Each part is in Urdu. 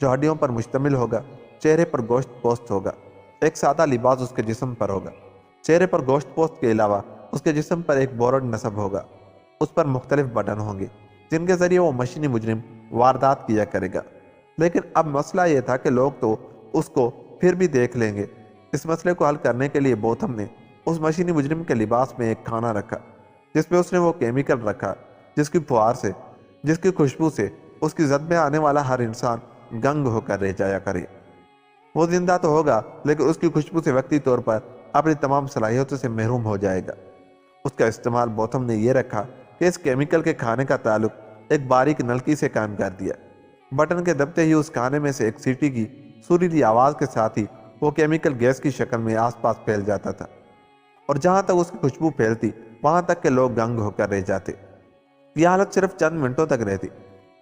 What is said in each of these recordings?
جو ہڈیوں پر مشتمل ہوگا، چہرے پر گوشت پوست ہوگا۔ ایک سادہ لباس اس کے جسم پر ہوگا۔ چہرے پر گوشت پوست کے علاوہ اس کے جسم پر ایک بورڈ نصب ہوگا۔ اس پر مختلف بٹن ہوں گے جن کے ذریعے وہ مشینی مجرم واردات کیا کرے گا۔ لیکن اب مسئلہ یہ تھا کہ لوگ تو اس کو پھر بھی دیکھ لیں گے۔ اس مسئلے کو حل کرنے کے لیے بوتھم نے اس مشینی مجرم کے لباس میں ایک کھانا رکھا جس میں اس نے وہ کیمیکل رکھا جس کی پھوار سے، جس کی خوشبو سے اس کی زد میں آنے والا ہر انسان گنگ ہو کر رہ جایا کرے۔ وہ زندہ تو ہوگا لیکن اس کی خوشبو سے وقتی طور پر اپنی تمام صلاحیتوں سے محروم ہو جائے گا۔ اس کا استعمال بوتھم نے یہ رکھا کہ اس کیمیکل کے کھانے کا تعلق ایک باریک نلکی سے قائم کر دیا۔ بٹن کے دبتے ہی اس کھانے میں سے ایک سیٹی کی سریلی آواز کے ساتھ ہی وہ کیمیکل گیس کی شکل میں آس پاس پھیل جاتا تھا، اور جہاں تک اس کی خوشبو پھیلتی وہاں تک کہ لوگ گنگ ہو کر رہ جاتے۔ یہ حالت صرف چند منٹوں تک رہتی۔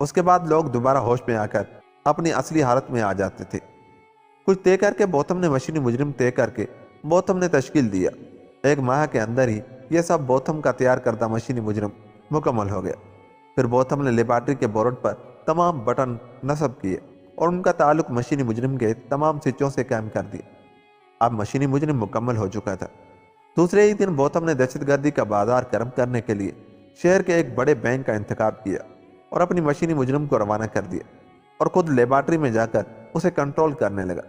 اس کے بعد لوگ دوبارہ ہوش میں آ کر اپنی اصلی حالت میں آ جاتے تھے۔ کچھ طے کر کے بوتھم نے مشینی مجرم طے کر کے بوتھم نے تشکیل دیا۔ ایک ماہ کے اندر ہی یہ سب بوتھم کا تیار کردہ مشینی مجرم مکمل ہو گیا۔ پھر بوتھم نے لیبارٹری کے بورڈ پر تمام بٹن نصب کیے اور ان کا تعلق مشینی مجرم کے تمام سوئچوں سے قائم کر دیا۔ اب مشینی مجرم مکمل ہو چکا تھا۔ دوسرے ہی دن بوتھم نے دہشت گردی کا بازار گرم کرنے کے لیے شہر کے ایک بڑے بینک کا انتخاب کیا اور اپنی مشینی مجرم کو روانہ کر دیا اور خود لیبارٹری میں جا کر اسے کنٹرول کرنے لگا۔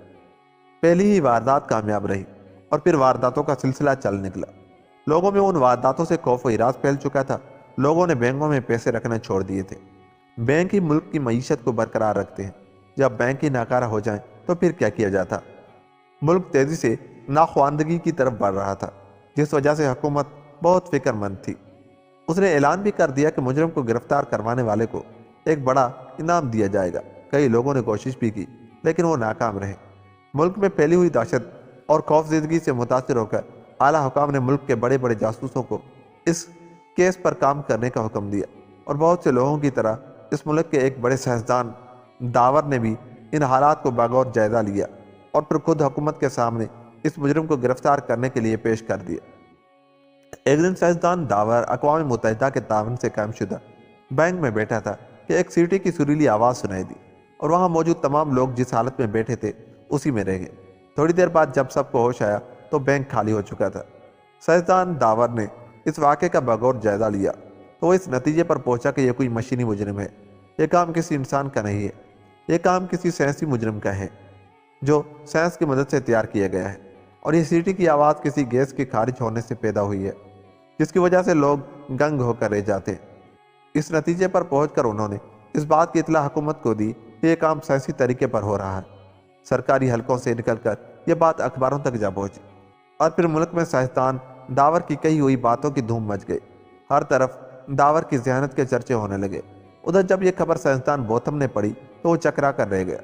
پہلی ہی واردات کامیاب رہی اور پھر وارداتوں کا سلسلہ چل نکلا۔ لوگوں میں ان وارداتوں سے خوف و ہراس پھیل چکا تھا۔ لوگوں نے بینکوں میں پیسے رکھنا چھوڑ دیے تھے۔ بینک ہی ملک کی معیشت کو برقرار رکھتے ہیں۔ جب بینک ہی ناکارہ ہو جائیں تو پھر کیا کیا جاتا؟ ملک تیزی سے ناخواندگی کی طرف بڑھ رہا تھا، جس وجہ سے حکومت بہت فکر مند تھی۔ اس نے اعلان بھی کر دیا کہ مجرم کو گرفتار کروانے والے کو ایک بڑا انعام دیا جائے گا۔ کئی لوگوں نے کوشش بھی کی لیکن وہ ناکام رہے۔ ملک میں پھیلی ہوئی دہشت اور خوفزدگی سے متاثر ہو کر اعلیٰ حکام نے ملک کے بڑے بڑے جاسوسوں کو اس کیس پر کام کرنے کا حکم دیا، اور بہت سے لوگوں کی طرح اس ملک کے ایک بڑے سائنسدان داور نے بھی ان حالات کو بغور جائزہ لیا اور پھر خود حکومت کے سامنے اس مجرم کو گرفتار کرنے کے لیے پیش کر دیا۔ ایک دن سائنسدان داور اقوام متحدہ کے تعاون سے قائم شدہ بینک میں بیٹھا تھا کہ ایک سیٹی کی سریلی آواز سنائی دی، اور وہاں موجود تمام لوگ جس حالت میں بیٹھے تھے اسی میں رہ گئے۔ تھوڑی دیر بعد جب سب کو ہوش آیا تو بینک خالی ہو چکا تھا۔ سائنسدان داور نے اس واقعے کا بغور جائزہ لیا تو وہ اس نتیجے پر پہنچا کہ یہ کوئی مشینی مجرم ہے۔ یہ کام کسی انسان کا نہیں ہے، یہ کام کسی سائنسی مجرم کا ہے جو سائنس کی مدد سے تیار کیا گیا ہے، اور یہ سیٹی کی آواز کسی گیس کے خارج ہونے سے پیدا ہوئی ہے جس کی وجہ سے لوگ گنگ ہو کر رہ جاتے ہیں۔ اس نتیجے پر پہنچ کر انہوں نے اس بات کی اطلاع حکومت کو دی کہ یہ کام سائنسی طریقے پر ہو رہا ہے۔ سرکاری حلقوں سے نکل کر یہ بات اخباروں تک جا پہنچی، اور پھر ملک میں سائنسدان داور کی کہی ہوئی باتوں کی دھوم مچ گئی۔ ہر طرف داور کی ذہانت کے چرچے ہونے لگے۔ ادھر جب یہ خبر سائنسدان بوتھم نے پڑھی تو وہ چکرا کر رہ گیا۔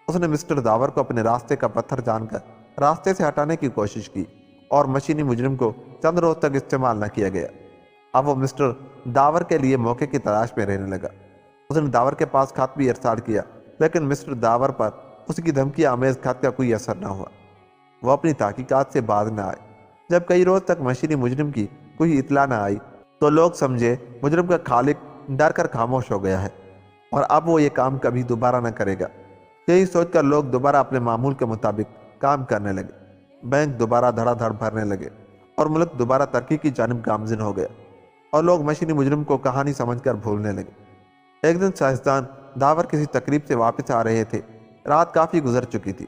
اس نے مسٹر داور کو اپنے راستے کا پتھر جان کر راستے سے ہٹانے کی کوشش کی، اور مشینی مجرم کو چند روز تک استعمال نہ کیا گیا۔ اب وہ مسٹر داور کے لیے موقع کی تلاش میں رہنے لگا۔ اس نے داور کے پاس خط بھی ارسال کیا، لیکن مسٹر داور پر اس کی دھمکی آمیز خط کا کوئی اثر نہ ہوا۔ وہ اپنی تحقیقات سے باز نہ آئے۔ جب کئی روز تک مشینی مجرم کی کوئی اطلاع نہ آئی تو لوگ سمجھے مجرم کا خالق ڈر کر خاموش ہو گیا ہے، اور اب وہ یہ کام کبھی دوبارہ نہ کرے گا۔ یہی سوچ کر لوگ دوبارہ اپنے معمول کے مطابق کام کرنے لگے۔ بینک دوبارہ دھڑا دھڑ بھرنے لگے، اور ملک دوبارہ ترقی کی جانب گامزن ہو گیا، اور لوگ مشینی مجرم کو کہانی سمجھ کر بھولنے لگے۔ ایک دن سائنسدان داور کسی تقریب سے واپس آ رہے تھے۔ رات کافی گزر چکی تھی،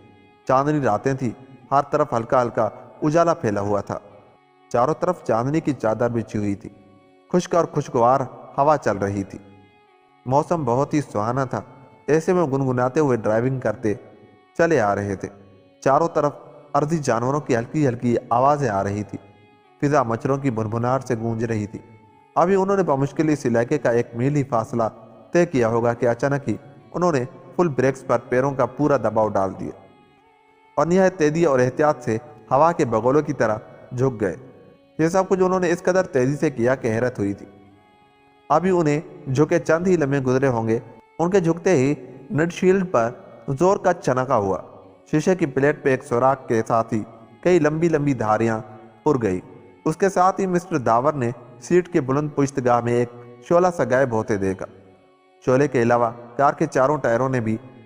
چاندنی راتیں تھی، ہر طرف ہلکا ہلکا اجالا پھیلا ہوا تھا، چاروں طرف چاندنی کی چادر بچھی ہوئی تھی، خشک اور خوشگوار ہوا چل رہی تھی، موسم بہت ہی سہانا تھا۔ ایسے میں گنگناتے ہوئے ڈرائیونگ کرتے چلے آ رہے تھے۔ چاروں طرف ارضی جانوروں کی ہلکی ہلکی آوازیں آ رہی تھی، فضا مچھروں کی بھنبھناہٹ سے گونج رہی تھی۔ ابھی انہوں نے بمشکل اس علاقے کا 1 میل ہی فاصلہ طے کیا ہوگا کہ اچانک ہی انہوں نے فل بریکس پر پیروں کا پورا دباؤ ڈال دیا، اور نہایت تیزی اور احتیاط سے ہوا کے بگولوں کی طرح جھک گئے۔ یہ سب کچھ انہوں نے اس قدر تیزی سے کیا کہ حیرت ہوئی تھی۔ ابھی انہیں جھکے چند ہی لمحے گزرے ہوں گے، ان کے جھکتے ہی ونڈشیلڈ پر زور کا چنکا ہوا۔ شیشے کی پلیٹ پہ ایک سوراخ کے ساتھ ہی کئی لمبی لمبی دھاریاں اڑ گئی۔ اس کے ساتھ ہی مسٹر داور نے سیٹ کے بلند پشت گاہ میں ایک شعلہ سا غائب ہوتے دیکھا۔ شعلے کے علاوہ کار کے چاروں ٹائروں نے بھی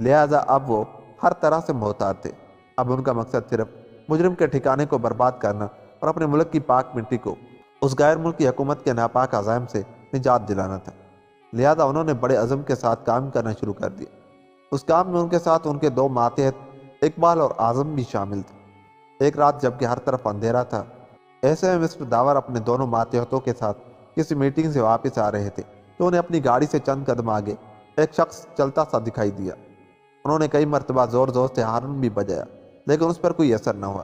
لہذا اب وہ ہر طرح سے محتاط تھے۔ اب ان کا مقصد صرف مجرم کے ٹھکانے کو برباد کرنا اور اپنے ملک کی پاک مٹی کو اس غیر ملکی حکومت کے ناپاک عزائم سے نجات دلانا تھا۔ لہذا انہوں نے بڑے عزم کے ساتھ کام کرنا شروع کر دیا۔ اس کام میں ان کے ساتھ ان کے دو ماتحت اقبال اور اعظم بھی شامل تھے۔ ایک رات جبکہ ہر طرف اندھیرا تھا، ایسے میں مسٹر داور اپنے دونوں ماتحتوں کے ساتھ کسی میٹنگ سے واپس آ رہے تھے تو انہیں اپنی گاڑی سے چند قدم آگے ایک شخص چلتا سا دکھائی دیا۔ انہوں نے کئی مرتبہ زور زور سے ہارن بھی بجایا لیکن اس پر کوئی اثر نہ ہوا۔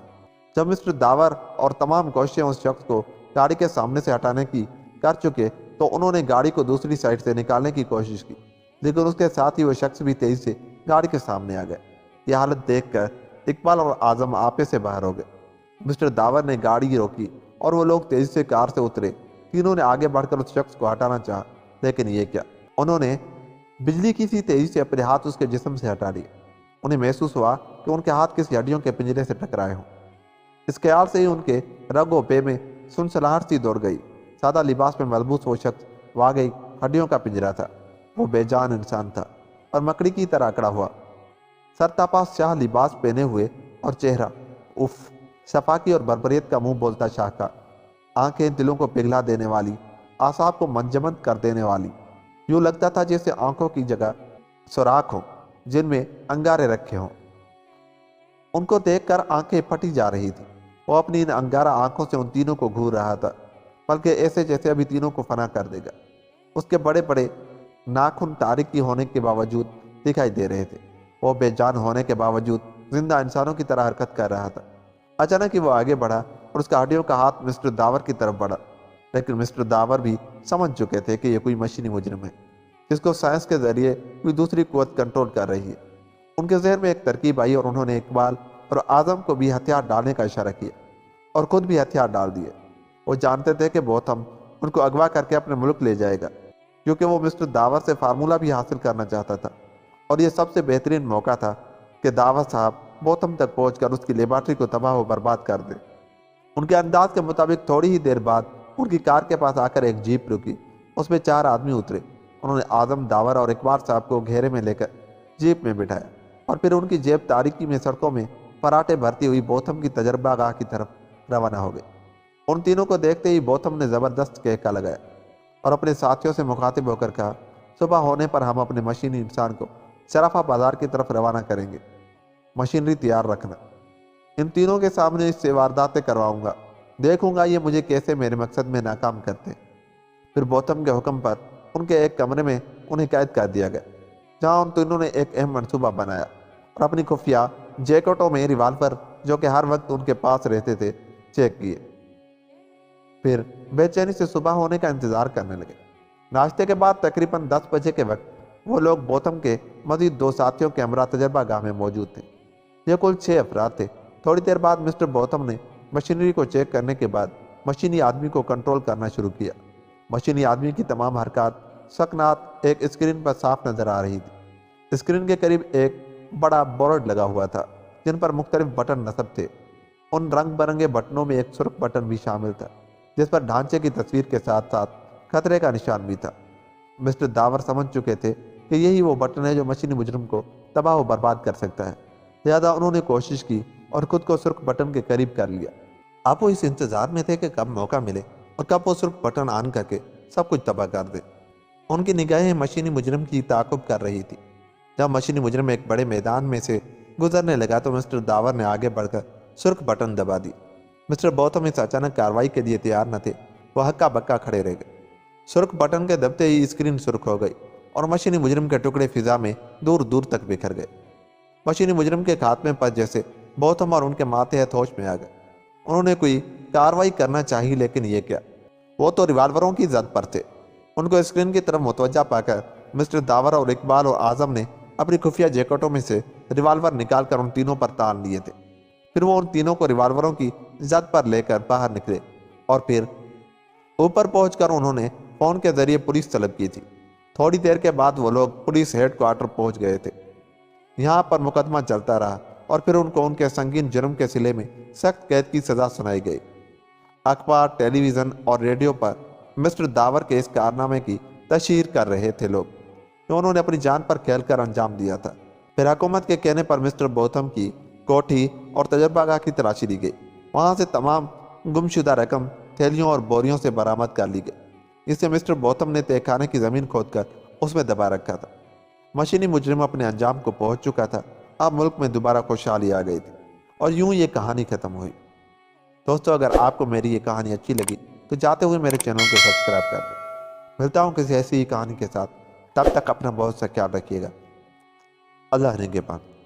جب مسٹر داور اور تمام کوششیں اس شخص کو گاڑی کے سامنے سے ہٹانے کی کر چکے تو انہوں نے گاڑی کو دوسری سائڈ سے نکالنے کی کوشش کی، لیکن اس کے ساتھ ہی وہ شخص بھی تیزی سے گاڑی کے سامنے آ گئے۔ یہ حالت دیکھ کر اقبال اور اعظم آپے سے باہر ہو گئے۔ مسٹر داور نے گاڑی روکی اور وہ لوگ تیزی سے کار سے اترے۔ تینوں نے آگے بڑھ کر اس شخص کو ہٹانا چاہا لیکن یہ کیا، انہوں نے بجلی کی سی تیزی سے اپنے ہاتھ اس کے جسم سے ہٹا لیے۔ انہیں محسوس ہوا کہ ان کے ہاتھ کسی ہڈیوں کے پنجرے سے ٹکرائے ہوں۔ اس خیال سے ہی ان کے رگ و پے میں سنسلاہٹ سی دوڑ گئی۔ سادہ لباس میں ملبوس وہ شخص واقعی ہڈیوں کا پنجرا تھا۔ وہ بے جان انسان تھا اور مکڑی کی طرح اکڑا ہوا، سرتاپا سیاہ لباس پہنے ہوئے اور چہرہ اف شفاقی اور بربریت کا منہ بولتا شاہکار، آنکھیں دلوں کو پگھلا دینے والی، اعصاب کو منجمد کر دینے والی۔ یوں لگتا تھا جیسے آنکھوں کی جگہ سوراخ ہوں جن میں انگارے رکھے ہوں۔ ان کو دیکھ کر آنکھیں پھٹی جا رہی تھی۔ وہ اپنی ان انگارہ آنکھوں سے ان تینوں کو گھور رہا تھا، بلکہ ایسے جیسے ابھی تینوں کو فنا کر دے گا۔ اس کے بڑے بڑے ناخن تاریکی ہونے کے باوجود دکھائی دے رہے تھے۔ وہ بے جان ہونے کے باوجود زندہ انسانوں کی طرح حرکت کر رہا تھا۔ اچانک ہی وہ آگے بڑھا اور اس کا ہڈیوں کا ہاتھ مسٹر داور کی طرف بڑھا، لیکن مسٹر داور بھی سمجھ چکے تھے کہ یہ کوئی مشینی مجرم ہے جس کو سائنس کے ذریعے کوئی دوسری قوت کنٹرول کر رہی ہے۔ ان کے ذہن میں ایک ترکیب آئی اور انہوں نے اقبال اور اعظم کو بھی ہتھیار ڈالنے کا اشارہ کیا اور خود بھی ہتھیار ڈال دیے۔ وہ جانتے تھے کہ بوتھم ان کو اغوا کر کے اپنے ملک لے جائے گا، کیونکہ وہ مسٹر داور سے فارمولہ بھی حاصل کرنا چاہتا تھا، اور یہ سب سے بہترین موقع تھا کہ داور صاحب بوتھم تک پہنچ کر اس کی لیبارٹری کو تباہ و برباد کر دیں۔ ان کے انداز کے مطابق تھوڑی ہی دیر بعد ان کی کار کے پاس آ کر ایک جیپ رکی۔ اس میں 4 آدمی اترے۔ انہوں نے اعظم، داور اور اقبال صاحب کو گھیرے میں لے کر جیپ میں بٹھایا اور پھر ان کی جیب تاریکی میں سڑکوں میں پراٹھے بھرتی ہوئی بوتھم کی تجربہ گاہ کی طرف روانہ ہو گئی۔ ان تینوں کو دیکھتے ہی بوتھم نے زبردست کہکا لگایا اور اپنے ساتھیوں سے مخاطب ہو کر کہا، صبح ہونے پر ہم اپنے مشینی انسان کو شرافہ بازار کی طرف روانہ کریں گے۔ مشینری تیار رکھنا۔ ان تینوں کے سامنے اس سے وارداتیں کرواؤں گا، دیکھوں گا یہ مجھے کیسے میرے مقصد میں ناکام کرتے ہیں۔ پھر بوتھم کے حکم پر ان کے ایک کمرے میں انہیں قید کر دیا گیا، جہاں ان تینوں نے ایک اہم منصوبہ بنایا اور اپنی خفیہ جیکٹوں میں ریوالور جو کہ ہر وقت ان کے پاس رہتے تھے چیک کیے۔ پھر بے چینی سے صبح ہونے کا انتظار کرنے لگے۔ ناشتے کے بعد تقریباً 10 بجے کے وقت وہ لوگ بوتھم کے مزید 2 ساتھیوں کے ہمراہ تجربہ گاہ میں موجود تھے۔ یہ کل 6 افراد تھے۔ تھوڑی دیر بعد مسٹر بوتھم نے مشینری کو چیک کرنے کے بعد مشینی آدمی کو کنٹرول کرنا شروع کیا۔ مشینی آدمی کی تمام حرکات سکنات ایک اسکرین پر صاف نظر آ رہی تھی۔ اسکرین کے قریب ایک بڑا بورڈ لگا ہوا تھا جن پر مختلف بٹن نصب تھے۔ ان رنگ برنگے بٹنوں میں ایک سرخ بٹن بھی شامل تھا جس پر ڈھانچے کی تصویر کے ساتھ ساتھ خطرے کا نشان بھی تھا۔ مسٹر داور سمجھ چکے تھے کہ یہی وہ بٹن ہے جو مشینی مجرم کو تباہ و برباد کر سکتا ہے، لہذا انہوں نے کوشش کی اور خود کو سرخ بٹن کے قریب کر لیا۔ اب وہ اس انتظار میں تھے کہ کب موقع ملے اور کب وہ سرخ بٹن آن کر کے سب کچھ تباہ کر دے۔ ان کی نگاہیں مشینی مجرم کی تعاقب کر رہی تھی۔ جب مشینی مجرم ایک بڑے میدان میں سے گزرنے لگا تو مسٹر داور نے آگے بڑھ کر سرخ بٹن دبا دی۔ مسٹر بوتھم اس اچانک کارروائی کے لیے تیار نہ تھے۔ وہ ہکا بکا کھڑے رہ گئے۔ سرخ بٹن کے دبتے ہی اسکرین سرخ ہو گئی اور مشینی مجرم کے ٹکڑے فضا میں دور دور تک بکھر گئے۔ مشینی مجرم کے خاتمے پر جیسے بوتھم اور ان کے ماتحت ہوش میں آ گئے۔ انہوں نے کوئی کارروائی کرنا چاہی لیکن یہ کیا، وہ تو ریوالوروں کی زد پر تھے۔ ان کو اسکرین کی طرف متوجہ پا کر مسٹر داور اور اقبال اور اعظم نے اپنی خفیہ جیکٹوں میں سے ریوالور نکال کر ان تینوں پر تان لیے تھے۔ پھر وہ ان تینوں کو ریوالوروں کی زد پر لے کر باہر نکلے اور پھر اوپر پہنچ کر انہوں نے فون کے ذریعے پولیس طلب کی تھی۔ تھوڑی دیر کے بعد وہ لوگ پولیس ہیڈ کوارٹر پہنچ گئے تھے۔ یہاں پر مقدمہ چلتا رہا اور پھر ان کو ان کے سنگین جرم کے صلے میں سخت قید کی سزا سنائی گئی۔ اخبار، ٹیلی ویژن اور ریڈیو پر مسٹر داور کے اس کارنامے کی تشہیر کر رہے تھے لوگ کہ انہوں نے اپنی جان پر کھیل کر انجام دیا تھا۔ پھر حکومت کے کہنے پر مسٹر بوتھم کی کوٹھی اور تجربہ گاہ کی تلاشی لی گئی۔ وہاں سے تمام گمشدہ رقم تھیلیوں اور بوریوں سے برآمد کر لی گئی، جسے مسٹر بوتھم نے تہہ خانے کی زمین کھود کر اس میں دبا رکھا تھا۔ مشینی مجرم اپنے انجام کو پہنچ چکا تھا۔ اب ملک میں دوبارہ خوشحالی آ گئی تھی اور یوں یہ کہانی ختم ہوئی۔ دوستو، اگر آپ کو میری یہ کہانی اچھی لگی تو جاتے ہوئے میرے چینل کو سبسکرائب کر دیں۔ ملتا ہوں کسی ایسی ہی کہانی کے ساتھ، تب تک اپنا بہت سا خیال رکھیے گا۔ اللہ نگہبان۔